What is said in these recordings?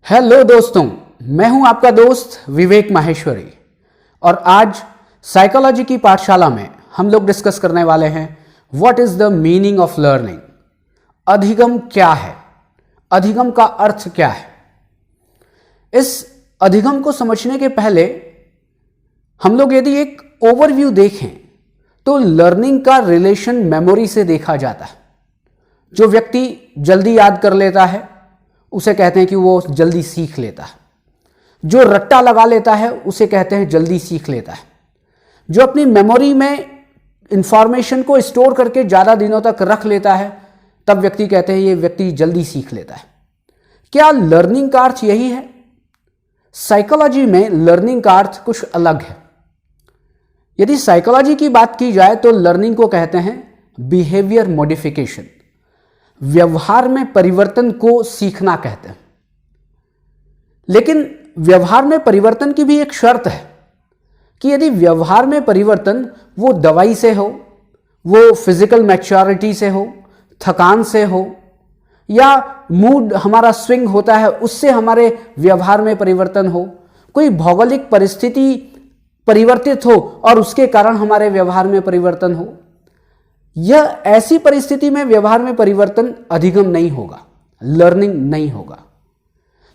Hello दोस्तों, मैं हूं आपका दोस्त विवेक माहेश्वरी और आज साइकोलॉजी की पाठशाला में हम लोग डिस्कस करने वाले हैं what is the meaning of learning. अधिगम क्या है, अधिगम का अर्थ क्या है। इस अधिगम को समझने के पहले हम लोग यदि एक ओवरव्यू देखें तो लर्निंग का रिलेशन मेमोरी से देखा जाता है। जो व्यक्ति जल्दी याद कर लेता है उसे कहते हैं कि वो जल्दी सीख लेता है। जो रट्टा लगा लेता है उसे कहते हैं जल्दी सीख लेता है। जो अपनी मेमोरी में इंफॉर्मेशन को स्टोर करके ज़्यादा दिनों तक रख लेता है तब व्यक्ति कहते हैं ये व्यक्ति जल्दी सीख लेता है। क्या लर्निंग का अर्थ यही है? साइकोलॉजी में लर्निंग का अर्थ कुछ अलग है। यदि साइकोलॉजी की बात की जाए तो लर्निंग को कहते हैं बिहेवियर मॉडिफिकेशन, व्यवहार में परिवर्तन को सीखना कहते हैं। लेकिन व्यवहार में परिवर्तन की भी एक शर्त है कि यदि व्यवहार में परिवर्तन वो दवाई से हो, वो फिजिकल मैच्योरिटी से हो, थकान से हो, या मूड हमारा स्विंग होता है उससे हमारे व्यवहार में परिवर्तन हो, कोई भौगोलिक परिस्थिति परिवर्तित हो और उसके कारण हमारे व्यवहार में परिवर्तन हो, यह ऐसी परिस्थिति में व्यवहार में परिवर्तन अधिगम नहीं होगा, लर्निंग नहीं होगा।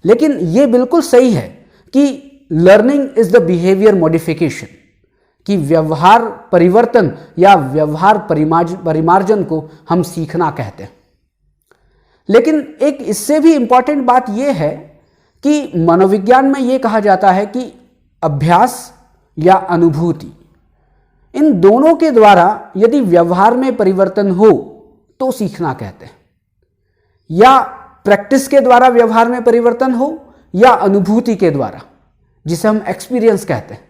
लेकिन यह बिल्कुल सही है कि learning is the behaviour modification, कि व्यवहार परिवर्तन या व्यवहार परिमार्जन को हम सीखना कहते हैं। लेकिन एक इससे भी इंपॉर्टेंट बात यह है कि मनोविज्ञान में यह कहा जाता है कि अभ्यास या अनुभूति, इन दोनों के द्वारा यदि व्यवहार में परिवर्तन हो तो सीखना कहते हैं। या प्रैक्टिस के द्वारा व्यवहार में परिवर्तन हो या अनुभूति के द्वारा, जिसे हम एक्सपीरियंस कहते हैं।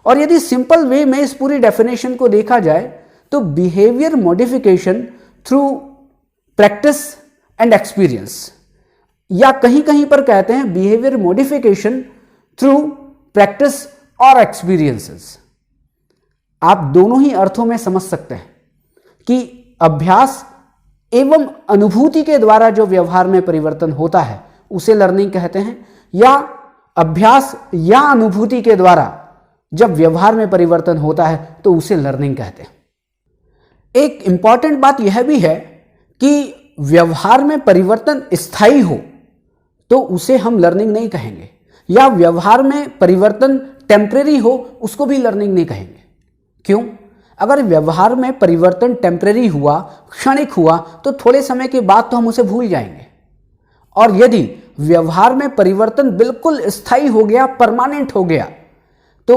और यदि सिंपल वे में इस पूरी डेफिनेशन को देखा जाए तो behaviour modification through practice and experience, या कहीं कहीं पर कहते हैं बिहेवियर मॉडिफिकेशन थ्रू प्रैक्टिस और एक्सपीरियंसेस। आप दोनों ही अर्थों में समझ सकते हैं कि अभ्यास एवं अनुभूति के द्वारा जो व्यवहार में परिवर्तन होता है उसे लर्निंग कहते हैं, या अभ्यास या अनुभूति के द्वारा जब व्यवहार में परिवर्तन होता है तो उसे लर्निंग कहते हैं। एक इंपॉर्टेंट बात यह भी है कि व्यवहार में परिवर्तन स्थायी हो तो उसे हम लर्निंग नहीं कहेंगे, या व्यवहार में परिवर्तन टेम्परेरी हो उसको भी लर्निंग नहीं कहेंगे। क्यों? अगर व्यवहार में परिवर्तन टेम्परेरी हुआ, क्षणिक हुआ, तो थोड़े समय के बाद तो हम उसे भूल जाएंगे। और यदि व्यवहार में परिवर्तन बिल्कुल स्थायी हो गया, परमानेंट हो गया, तो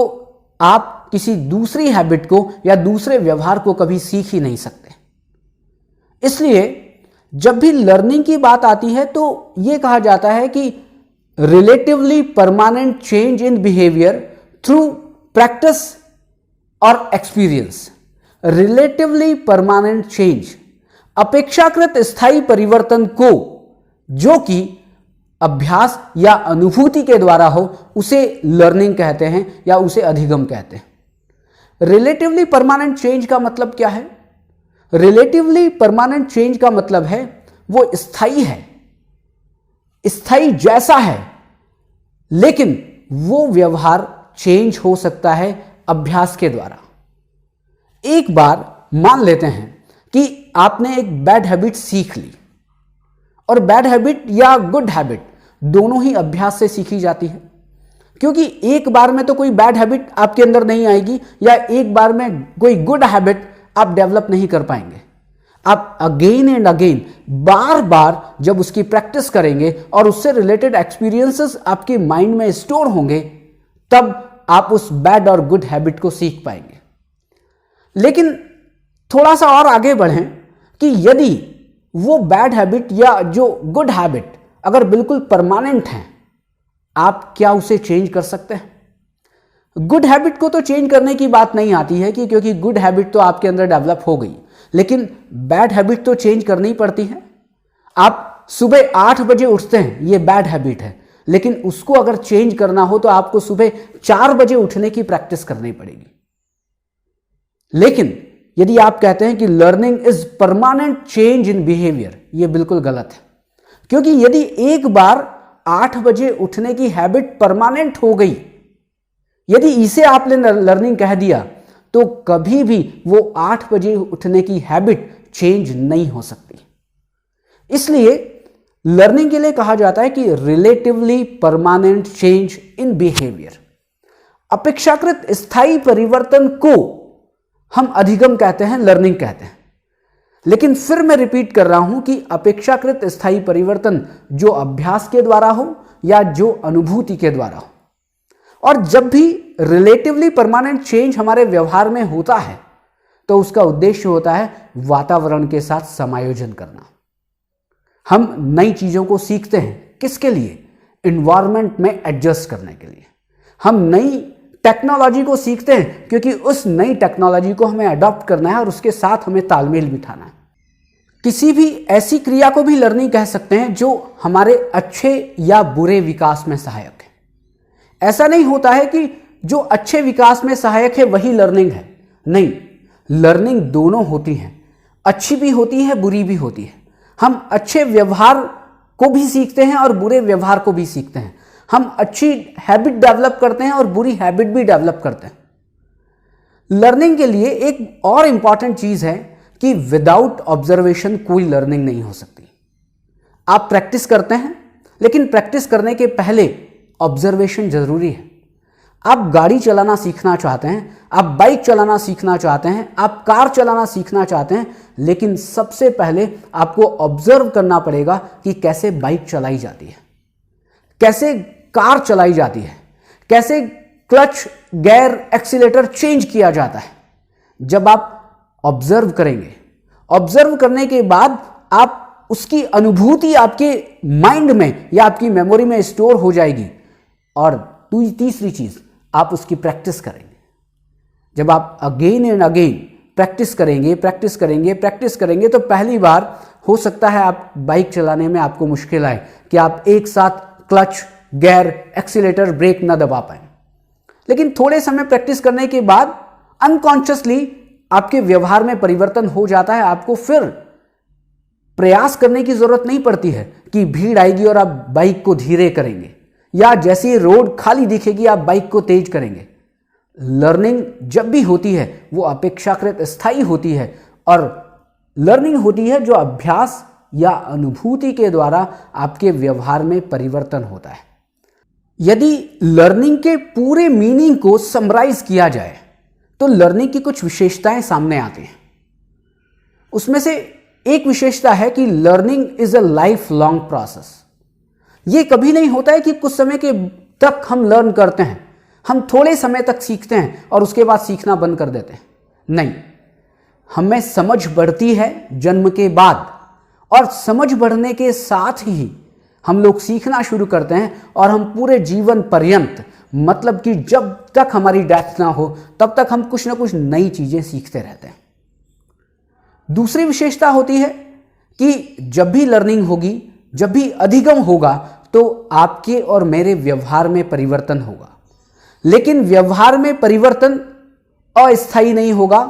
आप किसी दूसरी हैबिट को या दूसरे व्यवहार को कभी सीख ही नहीं सकते। इसलिए जब भी लर्निंग की बात आती है तो यह कहा जाता है कि relatively permanent change in behaviour through practice और एक्सपीरियंस। रिलेटिवली परमानेंट चेंज, अपेक्षाकृत स्थायी परिवर्तन को जो कि अभ्यास या अनुभूति के द्वारा हो उसे लर्निंग कहते हैं या उसे अधिगम कहते हैं। रिलेटिवली परमानेंट चेंज का मतलब क्या है? रिलेटिवली परमानेंट चेंज का मतलब है वो स्थायी है, स्थायी जैसा है, लेकिन वो व्यवहार चेंज हो सकता है अभ्यास के द्वारा। एक बार मान लेते हैं कि आपने एक बैड हैबिट सीख ली, और बैड हैबिट या गुड हैबिट दोनों ही अभ्यास से सीखी जाती है, क्योंकि एक बार में तो कोई बैड हैबिट आपके अंदर नहीं आएगी या एक बार में कोई गुड हैबिट आप डेवलप नहीं कर पाएंगे। आप अगेन एंड अगेन बार बार जब उसकी प्रैक्टिस करेंगे और उससे रिलेटेड एक्सपीरियंसेस आपके माइंड में स्टोर होंगे तब आप उस बैड और गुड हैबिट को सीख पाएंगे। लेकिन थोड़ा सा और आगे बढ़ें कि यदि वो बैड हैबिट या जो गुड हैबिट अगर बिल्कुल परमानेंट है, आप क्या उसे चेंज कर सकते हैं? गुड हैबिट को तो चेंज करने की बात नहीं आती है कि क्योंकि गुड हैबिट तो आपके अंदर डेवलप हो गई, लेकिन बैड हैबिट तो चेंज करनी पड़ती है। आप सुबह 8 बजे उठते हैं, ये बैड हैबिट है, लेकिन उसको अगर चेंज करना हो तो आपको सुबह 4 बजे उठने की प्रैक्टिस करनी पड़ेगी। लेकिन यदि आप कहते हैं कि learning is permanent change in behaviour, यह बिल्कुल गलत है, क्योंकि यदि एक बार 8 बजे उठने की हैबिट परमानेंट हो गई, यदि इसे आपने लर्निंग कह दिया, तो कभी भी वो 8 बजे उठने की हैबिट चेंज नहीं हो सकती। इसलिए लर्निंग के लिए कहा जाता है कि relatively permanent change in behaviour. अपेक्षाकृत स्थायी परिवर्तन को हम अधिगम कहते हैं, लर्निंग कहते हैं। लेकिन फिर मैं रिपीट कर रहा हूं कि अपेक्षाकृत स्थायी परिवर्तन जो अभ्यास के द्वारा हो या जो अनुभूति के द्वारा हो। और जब भी रिलेटिवली परमानेंट चेंज हमारे व्यवहार में होता है तो उसका उद्देश्य होता है वातावरण के साथ समायोजन करना। हम नई चीजों को सीखते हैं किसके लिए? एनवायरनमेंट में एडजस्ट करने के लिए। हम नई टेक्नोलॉजी को सीखते हैं क्योंकि उस नई टेक्नोलॉजी को हमें अडॉप्ट करना है और उसके साथ हमें तालमेल बिठाना है। किसी भी ऐसी क्रिया को भी लर्निंग कह सकते हैं जो हमारे अच्छे या बुरे विकास में सहायक है। ऐसा नहीं होता है कि जो अच्छे विकास में सहायक है वही लर्निंग है। नहीं, लर्निंग दोनों होती है, अच्छी भी होती है, बुरी भी होती है। हम अच्छे व्यवहार को भी सीखते हैं और बुरे व्यवहार को भी सीखते हैं। हम अच्छी हैबिट डेवलप करते हैं और बुरी हैबिट भी डेवलप करते हैं। लर्निंग के लिए एक और इंपॉर्टेंट चीज है कि विदाउट ऑब्जर्वेशन कोई लर्निंग नहीं हो सकती। आप प्रैक्टिस करते हैं, लेकिन प्रैक्टिस करने के पहले ऑब्जर्वेशन जरूरी है। आप गाड़ी चलाना सीखना चाहते हैं, आप बाइक चलाना सीखना चाहते हैं, आप कार चलाना सीखना चाहते हैं, लेकिन सबसे पहले आपको ऑब्जर्व करना पड़ेगा कि कैसे बाइक चलाई जाती है, कैसे कार चलाई जाती है, कैसे क्लच, गियर, एक्सीलेटर चेंज किया जाता है। जब आप ऑब्जर्व करेंगे, ऑब्जर्व करने के बाद आप उसकी अनुभूति आपके माइंड में या आपकी मेमोरी में स्टोर हो जाएगी। और तीसरी चीज, आप उसकी प्रैक्टिस करेंगे। जब आप अगेन एंड अगेन प्रैक्टिस करेंगे तो पहली बार हो सकता है आप बाइक चलाने में आपको मुश्किल आए कि आप एक साथ क्लच, गियर, एक्सीलेटर, ब्रेक न दबा पाए। लेकिन थोड़े समय प्रैक्टिस करने के बाद अनकॉन्शियसली आपके व्यवहार में परिवर्तन हो जाता है। आपको फिर प्रयास करने की जरूरत नहीं पड़ती है कि भीड़ आएगी और आप बाइक को धीरे करेंगे, या जैसी रोड खाली दिखेगी आप बाइक को तेज करेंगे। लर्निंग जब भी होती है वो अपेक्षाकृत स्थायी होती है, और लर्निंग होती है जो अभ्यास या अनुभूति के द्वारा आपके व्यवहार में परिवर्तन होता है। यदि लर्निंग के पूरे मीनिंग को समराइज किया जाए तो लर्निंग की कुछ विशेषताएं सामने आती हैं। उसमें से एक विशेषता है कि learning is a life long process. यह कभी नहीं होता है कि कुछ समय के तक हम लर्न करते हैं, हम थोड़े समय तक सीखते हैं और उसके बाद सीखना बंद कर देते हैं। नहीं, हमें समझ बढ़ती है जन्म के बाद, और समझ बढ़ने के साथ ही हम लोग सीखना शुरू करते हैं, और हम पूरे जीवन पर्यंत, मतलब कि जब तक हमारी डेथ ना हो तब तक हम कुछ ना कुछ नई चीजें सीखते रहते हैं। दूसरी विशेषता होती है कि जब भी लर्निंग होगी, जब भी अधिगम होगा, तो आपके और मेरे व्यवहार में परिवर्तन होगा। लेकिन व्यवहार में परिवर्तन अस्थायी नहीं होगा,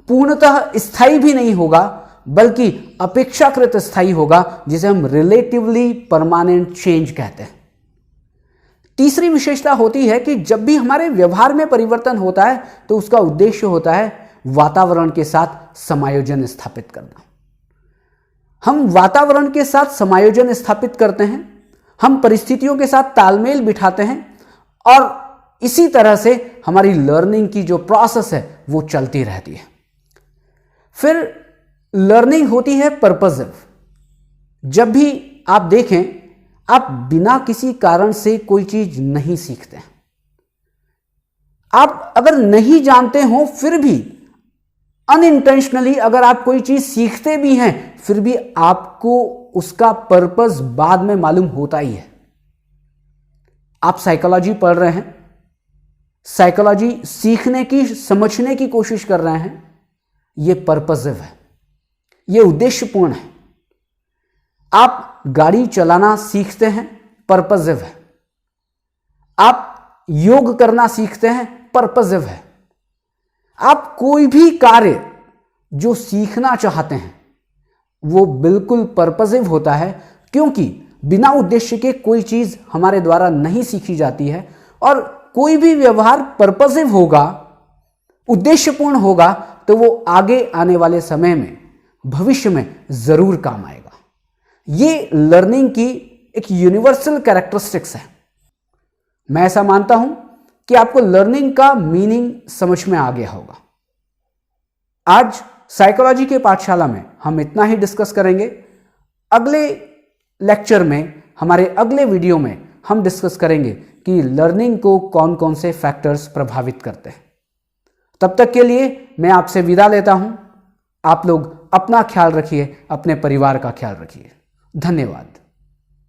पूर्णतः स्थायी भी नहीं होगा, बल्कि अपेक्षाकृत स्थायी होगा, जिसे हम रिलेटिवली परमानेंट चेंज कहते हैं। तीसरी विशेषता होती है कि जब भी हमारे व्यवहार में परिवर्तन होता है तो उसका उद्देश्य होता है वातावरण के साथ समायोजन स्थापित करना। हम वातावरण के साथ समायोजन स्थापित करते हैं, हम परिस्थितियों के साथ तालमेल बिठाते हैं, और इसी तरह से हमारी लर्निंग की जो प्रोसेस है वो चलती रहती है। फिर लर्निंग होती है पर्पसिव। जब भी आप देखें, आप बिना किसी कारण से कोई चीज नहीं सीखते। आप अगर नहीं जानते हो फिर भी अनइंटेंशनली अगर आप कोई चीज सीखते भी हैं, फिर भी आपको उसका पर्पस बाद में मालूम होता ही है। आप साइकोलॉजी पढ़ रहे हैं, साइकोलॉजी सीखने की, समझने की कोशिश कर रहे हैं, यह पर्पसिव है, यह उद्देश्यपूर्ण है। आप गाड़ी चलाना सीखते हैं, पर्पसिव है। आप योग करना सीखते हैं, पर्पसिव है। आप कोई भी कार्य जो सीखना चाहते हैं वो बिल्कुल पर्पसिव होता है, क्योंकि बिना उद्देश्य के कोई चीज हमारे द्वारा नहीं सीखी जाती है, और कोई भी व्यवहार पर्पसिव होगा, उद्देश्यपूर्ण होगा, तो वो आगे आने वाले समय में, भविष्य में जरूर काम आएगा। ये लर्निंग की एक यूनिवर्सल कैरेक्टरिस्टिक्स है। मैं ऐसा मानता हूं कि आपको लर्निंग का मीनिंग समझ में आ गया होगा। आज साइकोलॉजी के पाठशाला में हम इतना ही डिस्कस करेंगे। अगले लेक्चर में, हमारे अगले वीडियो में हम डिस्कस करेंगे कि लर्निंग को कौन कौन से फैक्टर्स प्रभावित करते हैं। तब तक के लिए मैं आपसे विदा लेता हूं। आप लोग अपना ख्याल रखिए, अपने परिवार का ख्याल रखिए। धन्यवाद।